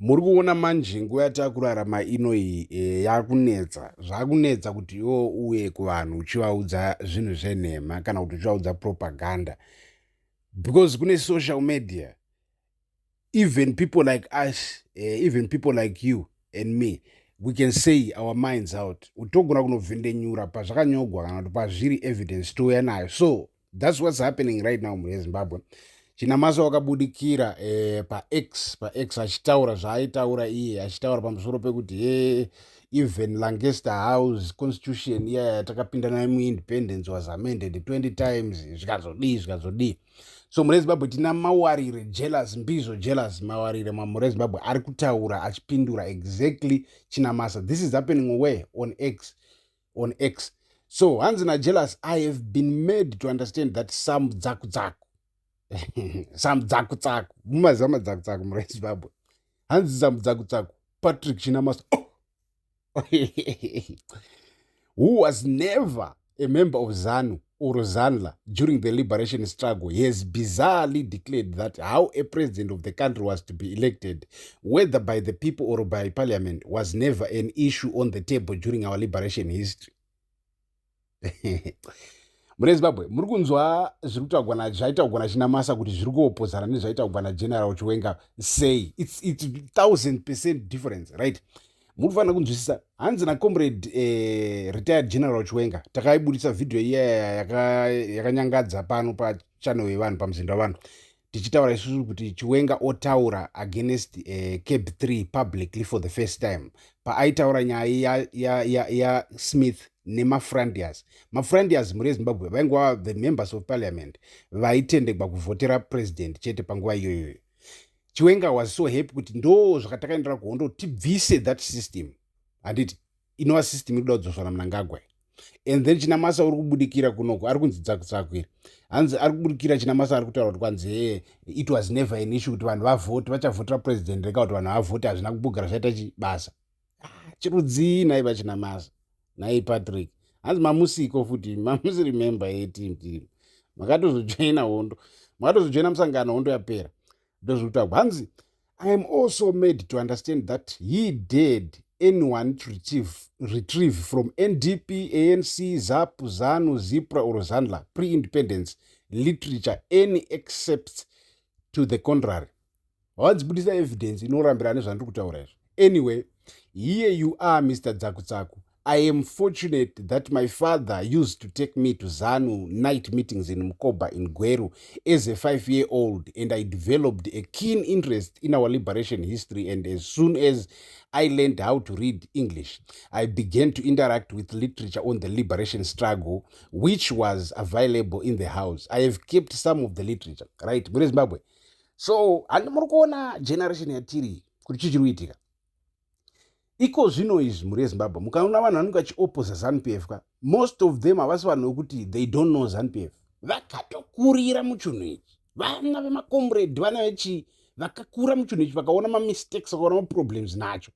muri kuona manje nguva yatakurarama ino iyi yakunetsa zvakunetsa kuti iwo uye kuvanhu uchivaudza zvinhu zvenhema kana kuti uchivaudza propaganda, because kune social media even people like us, even people like you and me, we can say our minds out. Utogona kunovhendenyura pazvakanyogwa kana kuti pazviri evidence touya nayo. So that's what's happening right now muZimbabwe. Chinamasa wakabudikira paX achitaura zvaaitaura iye, achitaura pamusoro pekuti even Lancaster House constitution iya yatakapinda nayo muindependence was amended 20 times zvikazodii. So muZimbabwe tina mawarire jealous, mbizo jealous mawarire muZimbabwe ari kutaura achipindura exactly Chinamasa. This is happening where? On X. So hanzi na jealous, I have been made to understand that some dzaku mumaziva dzaku muZimbabwe, hanzi some dzaku Patrick Chinamasa who was never a member of ZANU or ZANLA during the liberation struggle. He has bizarrely declared that how a president of the country was to be elected, whether by the people or by parliament, was never an issue on the table during our liberation history. muZimbabwe muri kunzwa zviri kutaurwa zvaitaurwa naChinamasa kuti zviri kuopozana nezvaitaurwa naGeneral Chiwenga. Say it's 1000% difference, right? Munofanira kunzwisisa. Hanzi naComrade retired General Chiwenga takaibudisa video iya yakanyangadza pano pachannel yevanhu, pamuzinda wavanhu, tichitaura isusu kuti Chiwenga otaura against Cab 3 publicly for the first time, paaitaura nyaya ya Smith nemafrandias. Mafrandias muZimbabwe vaingova the members of parliament vaitendekwa kuvhotera president chete panguva iyoyo. Chiwenga was so happy kuti ndo zvakatakaendera kuhondo tibvise that system. Handiti inova system inoda kudzoswa naMnangagwa. And then Chinamasa uri kubudikira kunoko ari kunzi dzaku hanzi ari kubudikira Chinamasa ari kutaura kuti kwanzi it was never an issue kuti vanhu vavote, vachavhotera president reka kuti vanhu vavote, hazvina kubugara zvaita chibasa. Chirudzii nai vaChinamasa nai Patrick, hanzi mamusiko futi, mamusi remember team makatozojoina hondo, makatozojoina musangano, hondo yapera. Hanzi, I am also made to understand that he dared anyone to retrieve from NDP, ANC, ZAP, ZANU, ZIPRA or ZANLA pre-independence literature any except to the contrary. What's Buddhist evidence in Orambirane? Anyway, here you are, Mr. Dzakutsaku. I am fortunate that my father used to take me to ZANU night meetings in Mkoba in Gweru as a 5-year-old, and I developed a keen interest in our liberation history, and as soon as I learned how to read English, I began to interact with literature on the liberation struggle, which was available in the house. I have kept some of the literature, right? Zimbabwe. So, and murikuona generation yatiri kuti chichikuitika. Iko zvino izvi muZimbabwe mukaona vanhu vanenge vachioposa ZANU-PF ka, most of them havasi vanhu vokuti they don't know ZANU-PF. Vakatokurira muchinhu ichi, vana vemakomrade, vana vechi vakakura muchinhu ichi, vakaona mamistakes, vakaona maproblems nacho.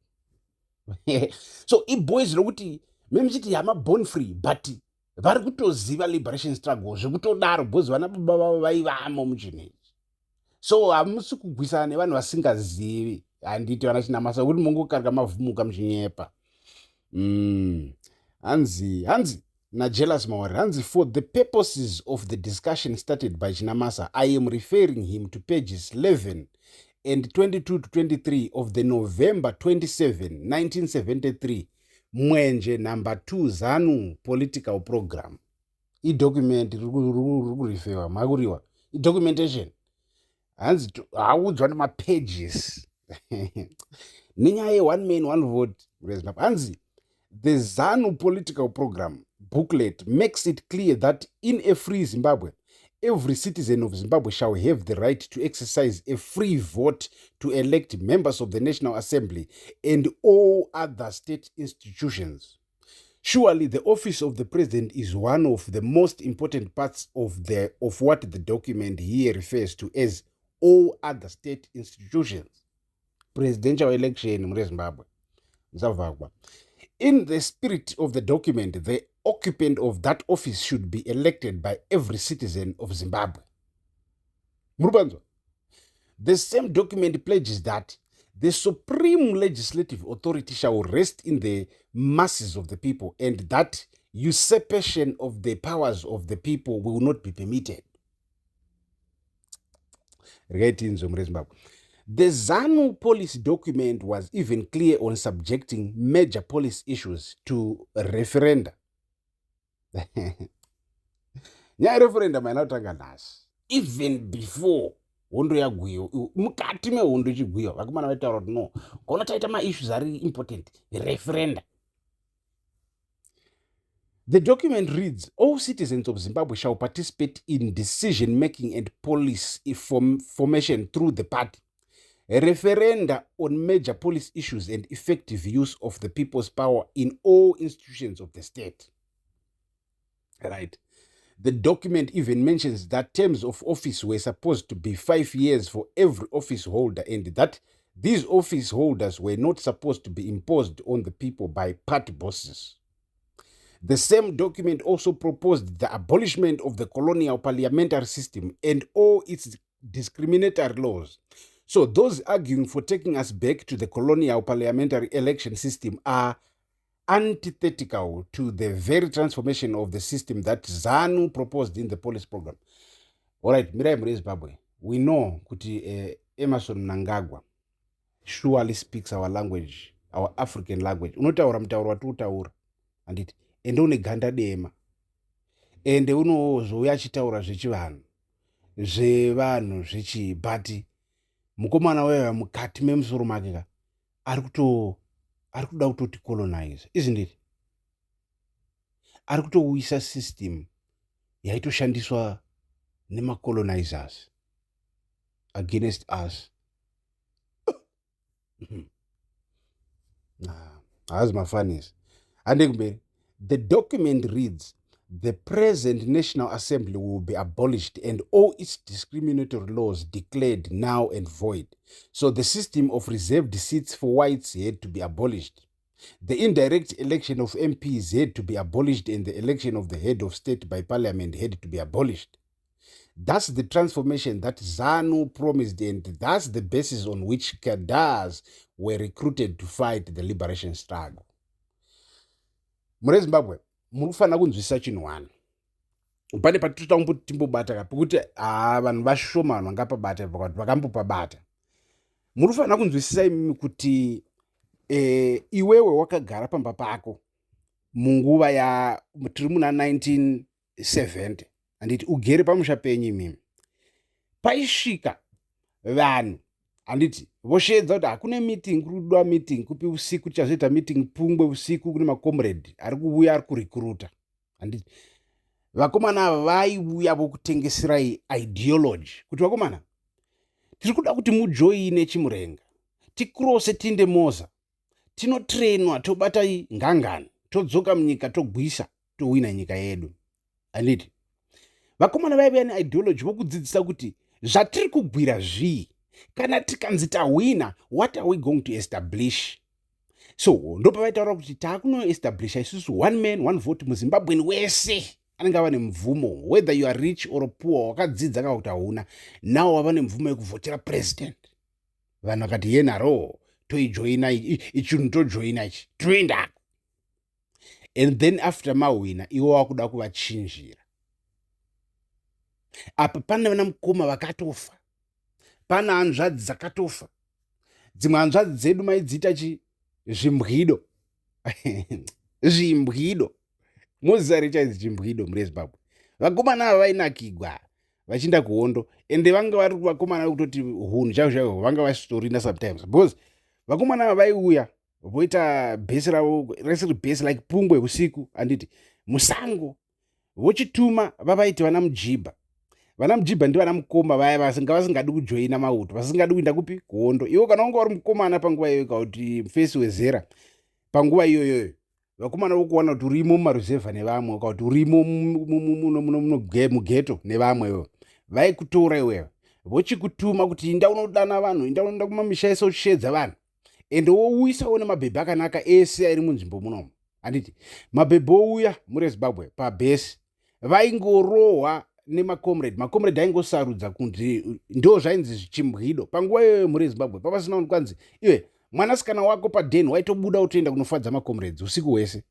So iboys rokuti memuchiti hama born free, but vari kutoziva liberation struggle zvekutodaro because vana baba vavo vaivamo muchinhu ichi. So hamusi kugwisana nevanhu vasingazivi. Handiti vana Chinamasa kuti mungokarika mavhumuka muchinyepa. Hanzi najealous mawarire, hanzi for the purposes of the discussion started by Chinamasa, I am referring him to pages 11 and 22 to 23 of the November 27, 1973 Mwenje number 2 ZANU political program. Document rurifewa makuriwa documentation hanzi haudzwa nemapages nenyaya one man one vote. Hanzi the ZANU political program booklet makes it clear that in a free Zimbabwe, every citizen of Zimbabwe shall have the right to exercise a free vote to elect members of the National Assembly and all other state institutions. Surely the office of the president is one of the most important parts of what the document here refers to as all other state institutions. Presidential election in Zimbabwe. In the spirit of the document, the occupant of that office should be elected by every citizen of Zimbabwe. The same document pledges that The supreme legislative authority shall rest in the masses of the people, and that usurpation of the powers of the people will not be permitted. The ZANU policy document was even clear on subjecting major policy issues to referenda. Nya referenda mainatanga nhasi. Even before hondo yagwiwa, mukati mehondo ichigwiwa, vakomana vaitaura kuti no, kaona taita maissues ari important, referenda. The document reads, all citizens of Zimbabwe shall participate in decision-making and policy formation through the party. A referenda on major policy issues and effective use of the people's power in all institutions of the state. Right. The document even mentions that terms of office were supposed to be 5 years for every office holder, and that these office holders were not supposed to be imposed on the people by party bosses. The same document also proposed the abolishment of the colonial parliamentary system and all its discriminatory laws. So those arguing for taking us back to the colonial parliamentary election system are antithetical to the very transformation of the system that ZANU proposed in the policy program. All right, Mirai Zimbabwe, we know kuti Emerson Mnangagwa surely speaks our language, our African language. Unotaura mutauro watutaura, and it ende une ganda dema, ende unozouya achitaura zvechivanhu zvechibhati mukomana wewe mukati memusoro make ka ari kuda kutoti colonize, isn't it? Ari kutouisa system yaitoshandiswa nemacolonizers against us. As my funnies. The document reads, the present National Assembly will be abolished and all its discriminatory laws declared null and void. So the system of reserved seats for whites had to be abolished. The indirect election of MPs had to be abolished, and the election of the head of state by parliament had to be abolished. That's the transformation that ZANU promised, and that's the basis on which cadres were recruited to fight the liberation struggle. Muri Zimbabwe, murufana kunzwisisa chinhu wani. Pane timbobata ka pekuti vanhu vashoma vangapabata vakambopabata. Murufana kunzwisisa imimi kuti iwewe wakagara pamba pako munguva ya tiri muna 1970 anditi ugere pamusha penyu imimi. Paisvika vanhu anditi voshedza kuti hakuna meeting, kurudwa meeting kupi usiku, tichazoita meeting Pungwe usiku, kune macomrade ari kuuya ari kurecruita. Anditi vakomana ava vaiuya vokutengeserai ideology kuti vakomana tiri kuda kuti mujoine chimurenga, tikrose tinde moza, tinotrainwa tobata ngangani, todzoka munyika togwisa, towina nyika yedu. Anditi vakomana vaiva neideology vokudzidzisa kuti zvatiri kubwira zvii, kana tikanzi tawina, what are we going to establish? So ndopavaitaura kuti taakunoestablisha isusu one man one vote muzimbabweni wese anenge ava nemvumo, whether you are rich or poor, wakadzidza kana kuti hauna, nawo wava nemvumo yekuvhotera president. Vanhu vakati yenaro toijoina ichinhu tojoina ichi toenda. And then after mawina iwo wakuda kuvachinjira. Apa pane vana mukoma vakatofa, pana hanzvadzi dzakatofa, dzimwe hanzvadzi dzedu maidzita zvimbwido. Zvimbwido mozari chaidzi chimbwido muri Zimbabwe. Vakomana ava vainakigwa vachienda kuhondo, ende vanga vari vakomana kutoti hunhu chavo chavo vanga vasitorina sometimes, because vakomana ava vaiuya voita bhesi ravo resiri bhesi like Pungwe usiku, anditi musango vochituma vavaiti vana mujibha. Vana mujibha ndi vana mukoma vaya vasingadi kujoina mauto, vasingadi kuenda kupi kuhondo. Iwo kana wanga uri mukomana panguva iyoyo kuti mufesi wezera panguva iyoyo, vakomana vokuwana kuti urimo mumaruzevha nevamwe, kuti urimo mugeto nevamwe, vaikutora iwewe vochikutuma kuti inda unodana vanhu, inda unoenda kumamisha ese uchishedza vanhu, ende wouyisawo nemabhebhi akanaka ese ari munzvimbo munomu. Anditi mabhebhi ouya muri Zimbabwe pabhesi vaingorohwa makomrade aingosarudza kuti ndo zvainzi chimbwido panguva iyoyo muri Zimbabwe papasina kuti kwanzi iwe mwanasikana wako padheni waitobuda utoenda kunofadza makomrades usiku hwese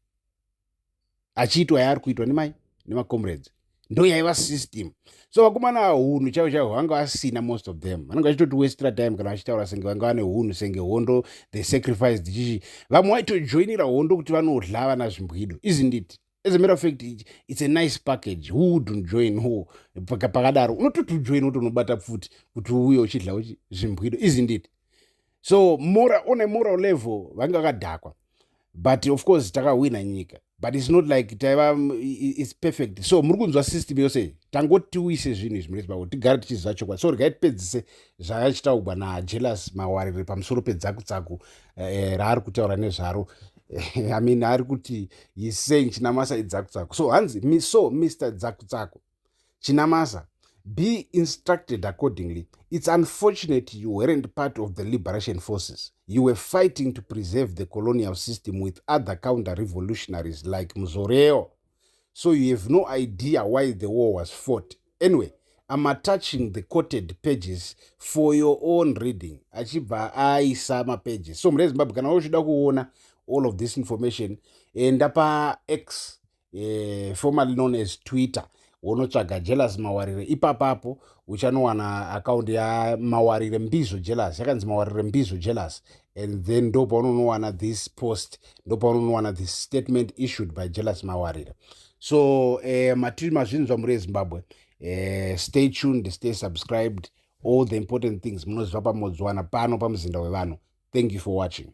achiitwa yaari kuitwa nemai nemacomrades ndo yaiva system. So vakomana hunhu chaivo chaivo vanga vasina most of them vanenge vachitoti westera time kana vachitaura senge vanga vane hunhu senge hondo the sacrificed chichi vamwe vaitojoinira hondo kuti vanodla vana zvimbwido isn't it? As a matter of fact, it's a nice package. Who wouldn't join who? Pakadaro unototojoin utonobata futi kuti uye uchidla zvimbwido isn't it? So on a moral level vanga vakadhakwa, but of course takawina nyika, but it's not like it's perfect. So muri kunzwa system yose tangotiwise zvinhu izvi muri Zimbabwe tigare tichiziva chokwadi. So regai tipedzise zvachitaurwa naJealous Mawarire pamusoro pedzakutsaku raari kutaura nezvaro. I mean, he's saying Chinamasa is Zakutsaku. So, Hansi, so Mr. Zakutsaku, Chinamasa, be instructed accordingly. It's unfortunate you weren't part of the liberation forces. You were fighting to preserve the colonial system with other counter-revolutionaries like Mzoreo. So you have no idea why the war was fought. Anyway, I'm attaching the quoted pages for your own reading. Achibva aisa pages. So, mrezi mbabu, kana uchida kuona all of this information enda pa X formerly known as Twitter unotsvaga Jealous Mawarire ipapapo uchanowana account ya Mawarire Mbizo Jealous yakanzi Mawarire Mbizo Jealous, and then ndo paunowana this post, ndo paunowana this statement issued by Jealous Mawarire. So matiri mazvinzwa muri Zimbabwe, stay tuned, stay subscribed, all the important things munoziva pamodzwana pano pamuzinda wevanhu. Thank you for watching.